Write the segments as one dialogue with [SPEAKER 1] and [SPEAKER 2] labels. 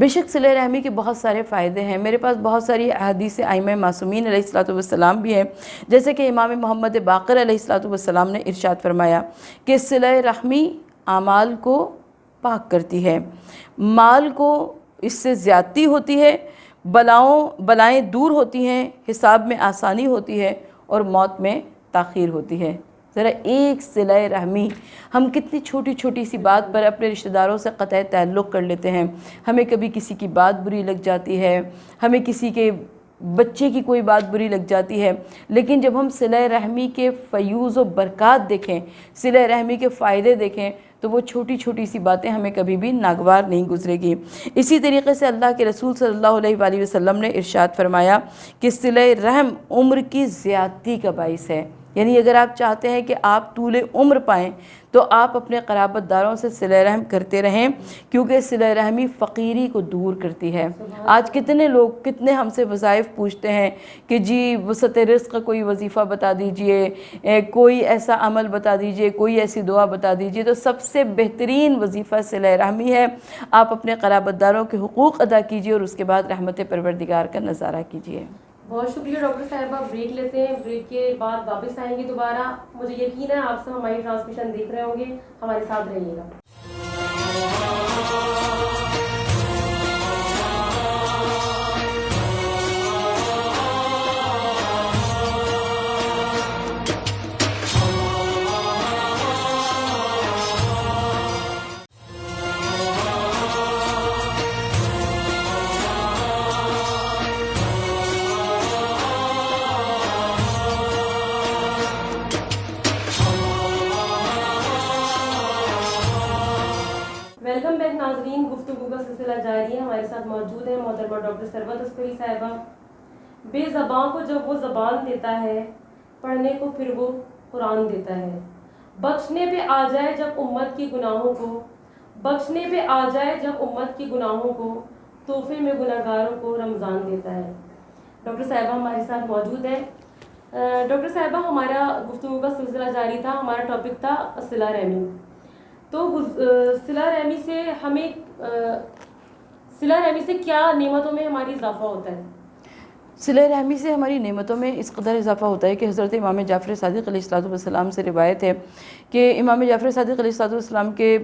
[SPEAKER 1] بے شک صلہ رحمی کے بہت سارے فائدے ہیں. میرے پاس بہت ساری احادیث ائمہ معصومین علیہ الصلوۃ والسلام بھی ہیں، جیسے کہ امام محمد باقر علیہ الصلوۃ والسلام نے ارشاد فرمایا کہ صلہ رحمی اعمال کو پاک کرتی ہے، مال کو اس سے زیادتی ہوتی ہے، بلائیں دور ہوتی ہیں، حساب میں آسانی ہوتی ہے اور موت میں تاخیر ہوتی ہے. ذرا ایک صلہ رحمی، ہم کتنی چھوٹی چھوٹی سی بات پر اپنے رشتہ داروں سے قطع تعلق کر لیتے ہیں. ہمیں کبھی کسی کی بات بری لگ جاتی ہے، ہمیں کسی کے بچے کی کوئی بات بری لگ جاتی ہے، لیکن جب ہم صلہ رحمی کے فیوز و برکات دیکھیں، صلہ رحمی کے فائدے دیکھیں، تو وہ چھوٹی چھوٹی سی باتیں ہمیں کبھی بھی ناگوار نہیں گزرے گی. اسی طریقے سے اللہ کے رسول صلی اللہ علیہ وآلہ وسلم نے ارشاد فرمایا کہ صلہ رحم عمر کی زیادتی کا باعث ہے. یعنی اگر آپ چاہتے ہیں کہ آپ طول عمر پائیں تو آپ اپنے قرابت داروں سے صلہ رحم کرتے رہیں، کیونکہ صلہ رحمی فقیری کو دور کرتی ہے. آج کتنے لوگ کتنے ہم سے وظائف پوچھتے ہیں کہ جی وسعت رزق کا کوئی وظیفہ بتا دیجئے، کوئی ایسا عمل بتا دیجئے، کوئی ایسی دعا بتا دیجئے. تو سب سے بہترین وظیفہ صلہ رحمی ہے. آپ اپنے قرابت داروں کے حقوق ادا کیجئے اور اس کے بعد رحمت پروردگار کا نظارہ کیجئے.
[SPEAKER 2] بہت شکریہ ڈاکٹر صاحبہ. بریک لیتے ہیں، بریک کے بعد واپس آئیں گے دوبارہ. مجھے یقین ہے آپ سب ہماری ٹرانسمیشن دیکھ رہے ہوں گے، ہمارے ساتھ رہیے گا. ویلکم بیک ناظرین. گفتگو کا سلسلہ جاری ہے. ہمارے ساتھ موجود ہیں محترمہ ڈاکٹر ثروت عسکری صاحبہ. بے زبان کو جب وہ زبان دیتا ہے، پڑھنے کو پھر وہ قرآن دیتا ہے. بخشنے پہ آ جائے جب امت کی گناہوں کو، بخشنے پہ آ جائے جب امت کی گناہوں کو، تحفے میں گناہگاروں کو رمضان دیتا ہے. ڈاکٹر صاحبہ ہمارے ساتھ موجود ہیں. ڈاکٹر صاحبہ ہمارا گفتگو کا سلسلہ جاری تھا. ہمارا ٹاپک تھا صلہ رحمی. تو صلہ رحمی سے ہمیں صلہ رحمی سے کیا نعمتوں میں ہماری اضافہ ہوتا ہے؟
[SPEAKER 1] صلہ رحمی سے ہماری نعمتوں میں اس قدر اضافہ ہوتا ہے کہ حضرت امام جعفر صادق علیہ الصلوۃ والسلام سے روایت ہے کہ امام جعفر صادق علیہ الصلوۃ والسلام کے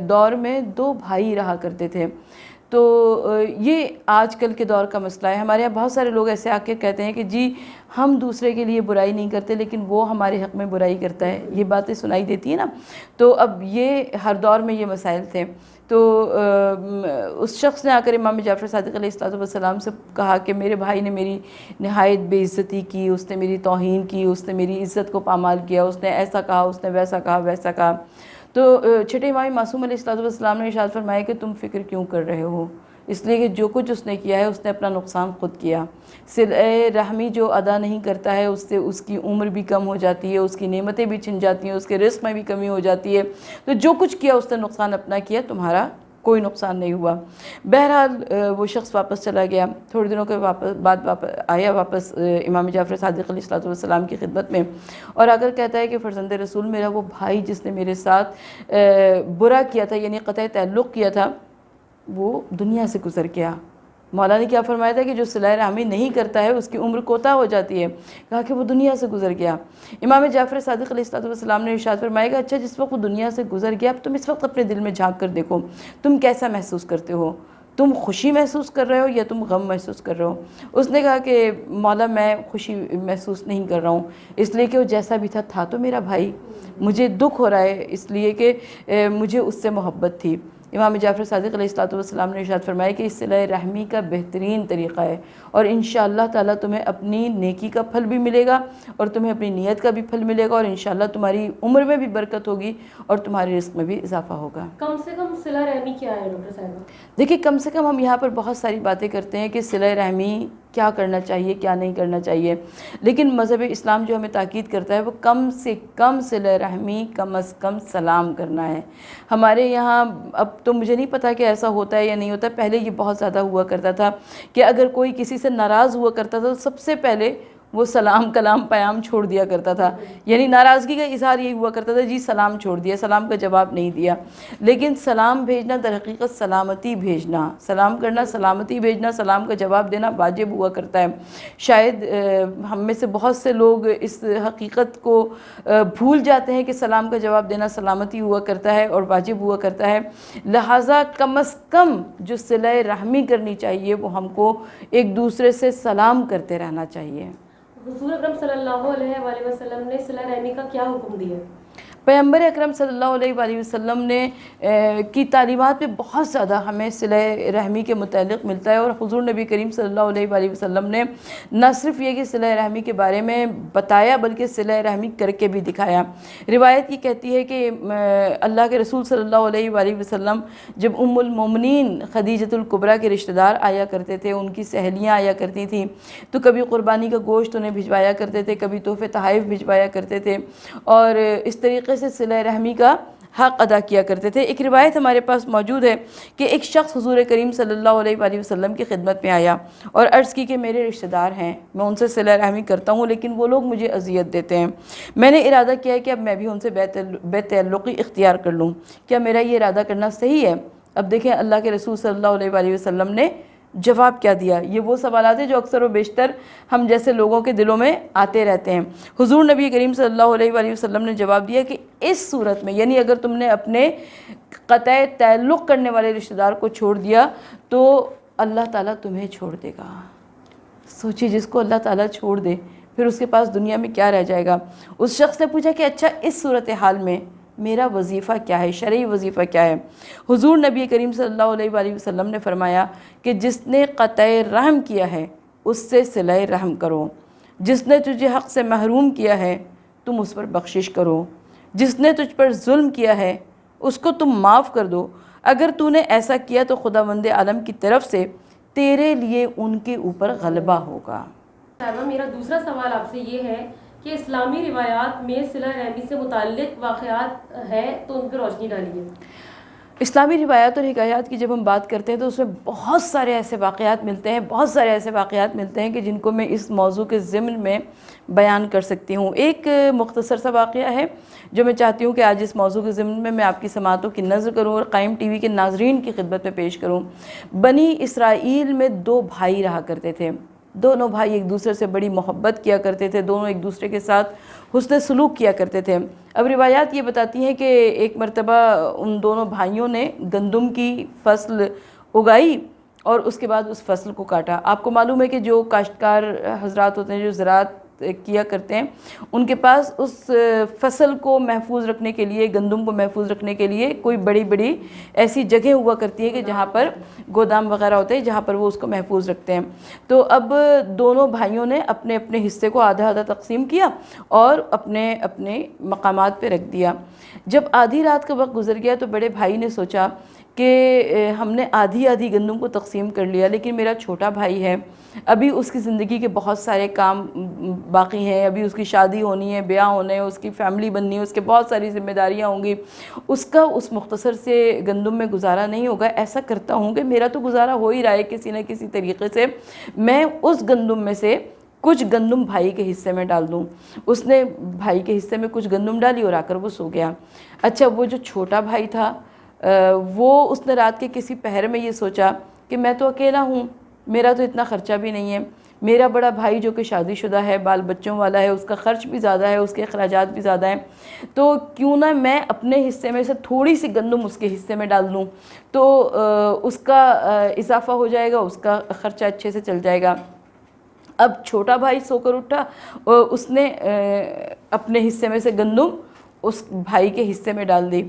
[SPEAKER 1] دور میں 2 بھائی رہا کرتے تھے. تو یہ آج کل کے دور کا مسئلہ ہے. ہمارے یہاں بہت سارے لوگ ایسے آ کے کہتے ہیں کہ جی ہم دوسرے کے لیے برائی نہیں کرتے لیکن وہ ہمارے حق میں برائی کرتا ہے. یہ باتیں سنائی دیتی ہیں نا. تو اب یہ ہر دور میں یہ مسائل تھے. تو اس شخص نے آ کر امام جعفر صادق علیہ الصلوۃ والسلام سے کہا کہ میرے بھائی نے میری نہایت بے عزتی کی، اس نے میری توہین کی، اس نے میری عزت کو پامال کیا، اس نے ایسا کہا، اس نے ویسا کہا، ویسا کہا. تو چھٹے امام معصوم علیہ الصلوۃ والسلام نے ارشاد فرمایا کہ تم فکر کیوں کر رہے ہو، اس لیے کہ جو کچھ اس نے کیا ہے اس نے اپنا نقصان خود کیا. صلہ رحمی جو ادا نہیں کرتا ہے اس سے اس کی عمر بھی کم ہو جاتی ہے، اس کی نعمتیں بھی چھن جاتی ہیں، اس کے رزق میں بھی کمی ہو جاتی ہے. تو جو کچھ کیا اس نے نقصان اپنا کیا، تمہارا کوئی نقصان نہیں ہوا. بہرحال وہ شخص واپس چلا گیا. تھوڑے دنوں کے بعد آیا واپس امام جعفر صادق علیہ الصلوۃ والسلام کی خدمت میں اور اگر کہتا ہے کہ فرزند رسول میرا وہ بھائی جس نے میرے ساتھ برا کیا تھا یعنی قطع تعلق کیا تھا وہ دنیا سے گزر گیا. مولا نے کیا فرمایا تھا کہ جو صلہ رحمی نہیں کرتا ہے اس کی عمر کوتاہ ہو جاتی ہے. کہا کہ وہ دنیا سے گزر گیا. امام جعفر صادق علیہ الصلوۃ والسلام نے ارشاد فرمایا کہ اچھا جس وقت وہ دنیا سے گزر گیا اب تم اس وقت اپنے دل میں جھانک کر دیکھو تم کیسا محسوس کرتے ہو، تم خوشی محسوس کر رہے ہو یا تم غم محسوس کر رہے ہو. اس نے کہا کہ مولا میں خوشی محسوس نہیں کر رہا ہوں اس لیے کہ وہ جیسا بھی تھا تو میرا بھائی، مجھے دکھ ہو رہا ہے اس لیے کہ مجھے اس سے محبت تھی. امام جعفر صادق علیہ الصلوۃ والسلام نے ارشاد فرمایا کہ اس صلہ رحمی کا بہترین طریقہ ہے اور انشاءاللہ تعالیٰ تمہیں اپنی نیکی کا پھل بھی ملے گا اور تمہیں اپنی نیت کا بھی پھل ملے گا اور انشاءاللہ تمہاری عمر میں بھی برکت ہوگی اور تمہارے رزق میں بھی اضافہ ہوگا.
[SPEAKER 2] کم سے کم صلہ رحمی کیا ہے ڈاکٹر صاحبہ؟
[SPEAKER 1] دیکھیے کم سے کم ہم یہاں پر بہت ساری باتیں کرتے ہیں کہ صلہ رحمی کیا کرنا چاہیے کیا نہیں کرنا چاہیے، لیکن مذہب اسلام جو ہمیں تاکید کرتا ہے وہ کم سے کم صلہ رحمی کم از کم سلام کرنا ہے. ہمارے یہاں اب تو مجھے نہیں پتا کہ ایسا ہوتا ہے یا نہیں ہوتا، پہلے یہ بہت زیادہ ہوا کرتا تھا کہ اگر کوئی کسی سے ناراض ہوا کرتا تھا تو سب سے پہلے وہ سلام کلام پیام چھوڑ دیا کرتا تھا، یعنی ناراضگی کا اظہار یہی ہوا کرتا تھا جی سلام چھوڑ دیا، سلام کا جواب نہیں دیا۔ لیکن سلام بھیجنا در حقیقت سلامتی بھیجنا، سلام کرنا سلامتی بھیجنا، سلام کا جواب دینا واجب ہوا کرتا ہے۔ شاید ہم میں سے بہت سے لوگ اس حقیقت کو بھول جاتے ہیں کہ سلام کا جواب دینا سلامتی ہوا کرتا ہے اور واجب ہوا کرتا ہے، لہٰذا کم از کم جو صلہ رحمی کرنی چاہیے وہ ہم کو ایک دوسرے سے سلام کرتے رہنا چاہیے۔
[SPEAKER 2] حضور اکرم صلی اللہ علیہ وآلہ وسلم نے صلہ رحمی کا کیا حکم دیا؟
[SPEAKER 1] پیغمبر اکرم صلی اللہ علیہ وآلہ وسلم نے کی تعلیمات میں بہت زیادہ ہمیں صلہ رحمی کے متعلق ملتا ہے، اور حضور نبی کریم صلی اللہ علیہ وآلہ وسلم نے نہ صرف یہ کہ صلہ رحمی کے بارے میں بتایا بلکہ صلہ رحمی کر کے بھی دکھایا۔ روایت یہ کہتی ہے کہ اللہ کے رسول صلی اللہ علیہ وآلہ وسلم جب ام المومنین خدیجۃ الکبریٰ کے رشتہ دار آیا کرتے تھے، ان کی سہیلیاں آیا کرتی تھیں، تو کبھی قربانی کا گوشت انہیں بھجوایا کرتے تھے، کبھی تحفے تحائف بھجوایا کرتے تھے، اور اس طریقے سے صلہ رحمی کا حق ادا کیا کرتے تھے۔ ایک روایت ہمارے پاس موجود ہے کہ ایک شخص حضور کریم صلی اللہ علیہ وآلہ وسلم کی خدمت میں آیا اور عرض کی کہ میرے رشتہ دار ہیں، میں ان سے صلہ رحمی کرتا ہوں لیکن وہ لوگ مجھے اذیت دیتے ہیں، میں نے ارادہ کیا ہے کہ اب میں بھی ان سے بے تعلقی اختیار کر لوں، کیا میرا یہ ارادہ کرنا صحیح ہے؟ اب دیکھیں اللہ کے رسول صلی اللہ علیہ وآلہ وسلم نے جواب کیا دیا۔ یہ وہ سوالات ہیں جو اکثر و بیشتر ہم جیسے لوگوں کے دلوں میں آتے رہتے ہیں۔ حضور نبی کریم صلی اللہ علیہ وآلہ وسلم نے جواب دیا کہ اس صورت میں، یعنی اگر تم نے اپنے قطع تعلق کرنے والے رشتہ دار کو چھوڑ دیا تو اللہ تعالیٰ تمہیں چھوڑ دے گا۔ سوچیے، جس کو اللہ تعالیٰ چھوڑ دے پھر اس کے پاس دنیا میں کیا رہ جائے گا۔ اس شخص نے پوچھا کہ اچھا اس صورتحال میں میرا وظیفہ کیا ہے، شرعی وظیفہ کیا ہے؟ حضور نبی کریم صلی اللہ علیہ وآلہ وسلم نے فرمایا کہ جس نے قطع رحم کیا ہے اس سے صلہ رحم کرو، جس نے تجھے حق سے محروم کیا ہے تم اس پر بخشش کرو، جس نے تجھ پر ظلم کیا ہے اس کو تم معاف کر دو، اگر تو نے ایسا کیا تو خداوند عالم کی طرف سے تیرے لیے ان کے اوپر غلبہ ہوگا۔
[SPEAKER 2] میرا دوسرا سوال آپ سے یہ ہے کہ اسلامی روایات میں صلہ رحمی سے متعلق واقعات ہیں تو ان پہ روشنی ڈالیے۔
[SPEAKER 1] اسلامی روایات اور حکایات کی جب ہم بات کرتے ہیں تو اس میں بہت سارے ایسے واقعات ملتے ہیں کہ جن کو میں اس موضوع کے ضمن میں بیان کر سکتی ہوں۔ ایک مختصر سا واقعہ ہے جو میں چاہتی ہوں کہ آج اس موضوع کے ضمن میں آپ کی سماعتوں کی نظر کروں اور قائم ٹی وی کے ناظرین کی خدمت میں پیش کروں۔ بنی اسرائیل میں دو بھائی رہا کرتے تھے، دونوں بھائی ایک دوسرے سے بڑی محبت کیا کرتے تھے، دونوں ایک دوسرے کے ساتھ حسن سلوک کیا کرتے تھے۔ اب روایات یہ بتاتی ہیں کہ ایک مرتبہ ان دونوں بھائیوں نے گندم کی فصل اگائی اور اس کے بعد اس فصل کو کاٹا۔ آپ کو معلوم ہے کہ جو کاشتکار حضرات ہوتے ہیں، جو زراعت کیا کرتے ہیں، ان کے پاس اس فصل کو محفوظ رکھنے کے لیے، گندم کو محفوظ رکھنے کے لیے کوئی بڑی بڑی ایسی جگہ ہوا کرتی ہے کہ جہاں پر گودام وغیرہ ہوتے ہیں جہاں پر وہ اس کو محفوظ رکھتے ہیں۔ تو اب دونوں بھائیوں نے اپنے اپنے حصے کو آدھا آدھا تقسیم کیا اور اپنے اپنے مقامات پہ رکھ دیا۔ جب آدھی رات کا وقت گزر گیا تو بڑے بھائی نے سوچا کہ ہم نے آدھی آدھی گندم کو تقسیم کر لیا، لیکن میرا چھوٹا بھائی ہے، ابھی اس کی زندگی کے بہت سارے کام باقی ہیں، ابھی اس کی شادی ہونی ہے، بیاہ ہونے ہے، اس کی فیملی بننی ہے، اس کے بہت ساری ذمہ داریاں ہوں گی، اس کا اس مختصر سے گندم میں گزارا نہیں ہوگا۔ ایسا کرتا ہوں کہ میرا تو گزارا ہو ہی رہا ہے کسی نہ کسی طریقے سے، میں اس گندم میں سے کچھ گندم بھائی کے حصے میں ڈال دوں۔ اس نے بھائی کے حصے میں کچھ گندم ڈالی اور آ کر وہ سو گیا۔ اچھا، وہ جو چھوٹا بھائی تھا وہ اس نے رات کے کسی پہر میں یہ سوچا کہ میں تو اکیلا ہوں، میرا تو اتنا خرچہ بھی نہیں ہے، میرا بڑا بھائی جو کہ شادی شدہ ہے، بال بچوں والا ہے، اس کا خرچ بھی زیادہ ہے، اس کے اخراجات بھی زیادہ ہیں، تو کیوں نہ میں اپنے حصے میں سے تھوڑی سی گندم اس کے حصے میں ڈال دوں تو اس کا اضافہ ہو جائے گا، اس کا خرچہ اچھے سے چل جائے گا۔ اب چھوٹا بھائی سو کر اٹھا، اس نے اپنے حصے میں سے گندم اس بھائی کے حصے میں ڈال دی۔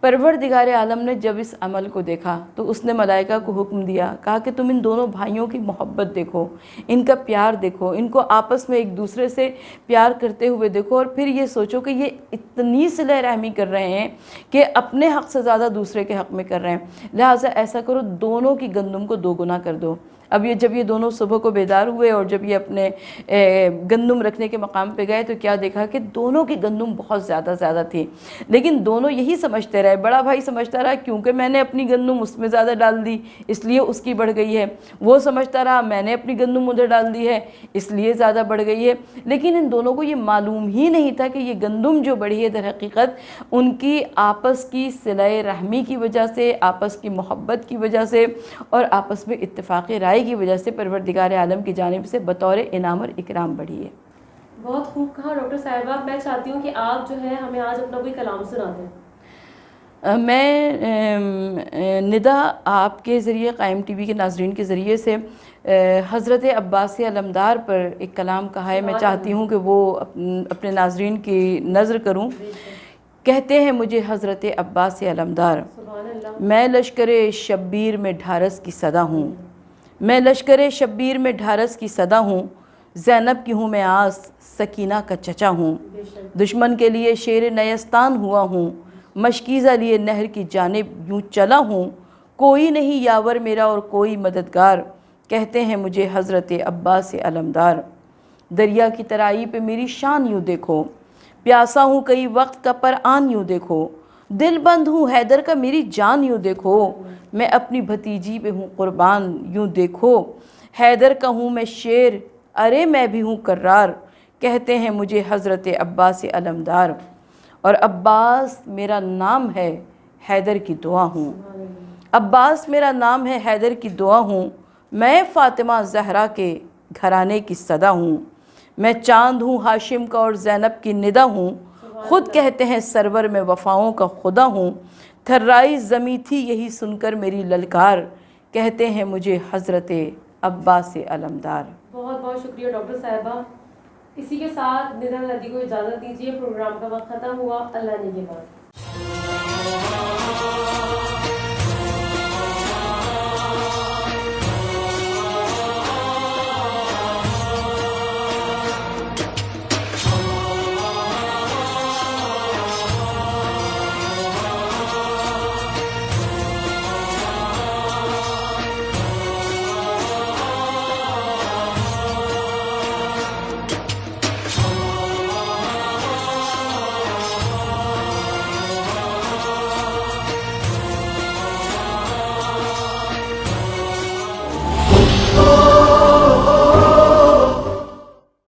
[SPEAKER 1] پروردگار عالم نے جب اس عمل کو دیکھا تو اس نے ملائکہ کو حکم دیا، کہا کہ تم ان دونوں بھائیوں کی محبت دیکھو، ان کا پیار دیکھو، ان کو آپس میں ایک دوسرے سے پیار کرتے ہوئے دیکھو، اور پھر یہ سوچو کہ یہ اتنی صلہ رحمی کر رہے ہیں کہ اپنے حق سے زیادہ دوسرے کے حق میں کر رہے ہیں، لہٰذا ایسا کرو دونوں کی گندم کو 2 گنا کر دو۔ اب یہ جب یہ دونوں صبح کو بیدار ہوئے اور جب یہ اپنے گندم رکھنے کے مقام پہ گئے تو کیا دیکھا کہ دونوں کی گندم بہت زیادہ تھی، لیکن دونوں یہی سمجھتے رہے، بڑا بھائی سمجھتا رہا کیونکہ میں نے اپنی گندم اس میں زیادہ ڈال دی اس لیے اس کی بڑھ گئی ہے، وہ سمجھتا رہا میں نے اپنی گندم ادھر ڈال دی ہے اس لیے زیادہ بڑھ گئی ہے، لیکن ان دونوں کو یہ معلوم ہی نہیں تھا کہ یہ گندم جو بڑھی ہے در حقیقت ان کی آپس کی صلہ رحمی کی وجہ سے، آپس کی محبت کی وجہ سے اور آپس میں اتفاق رائے کی وجہ سے پروردگار عالم کی جانب سے بطور انعام اور اکرام بڑھی ہے۔
[SPEAKER 2] بہت خوب کہا ڈاکٹر صاحبہ، میں چاہتی ہوں کہ آپ جو ہے ہمیں آج اپنا کوئی کلام سنا دیں۔
[SPEAKER 1] میں ندا آپ کے ذریعے، قائم ٹی وی کے ناظرین کے ذریعے سے حضرت عباس علمدار پر ایک کلام کہا ہے، میں چاہتی ہوں کہ وہ اپنے ناظرین کی نظر کروں۔ کہتے ہیں مجھے حضرت عباس علمدار، میں لشکر شبیر میں ڈھارس کی صدا ہوں، میں لشکر شبیر میں ڈھارس کی صدا ہوں، زینب کی ہوں میں آس، سکینہ کا چچا ہوں، دشمن کے لیے شیر نیستان ہوا ہوں، مشکیزہ لیے نہر کی جانب یوں چلا ہوں، کوئی نہیں یاور میرا اور کوئی مددگار، کہتے ہیں مجھے حضرت عباس علمدار۔ دریا کی ترائی پہ میری شان یوں دیکھو، پیاسا ہوں کئی وقت کا پر آن یوں دیکھو، دل بند ہوں حیدر کا میری جان یوں دیکھو، میں اپنی بھتیجی پہ ہوں قربان یوں دیکھو، حیدر کا ہوں میں شیر ارے میں بھی ہوں کرار، کہتے ہیں مجھے حضرت عباس علمدار، اور عباس میرا نام ہے حیدر کی دعا ہوں، عباس میرا نام ہے حیدر کی دعا ہوں، میں فاطمہ زہرا کے گھرانے کی صدا ہوں، میں چاند ہوں ہاشم کا اور زینب کی ندا ہوں، خود کہتے ہیں سرور میں وفاؤں کا خدا ہوں، تھرائی زمیں تھی یہی سن کر میری للکار، کہتے ہیں مجھے حضرت عباس علمدار۔
[SPEAKER 2] بہت بہت شکریہ ڈاکٹر صاحبہ۔ اسی کے ساتھ ندا ندی کو اجازت دیجیے، پروگرام کا وقت ختم ہوا، اللہ نگہبان۔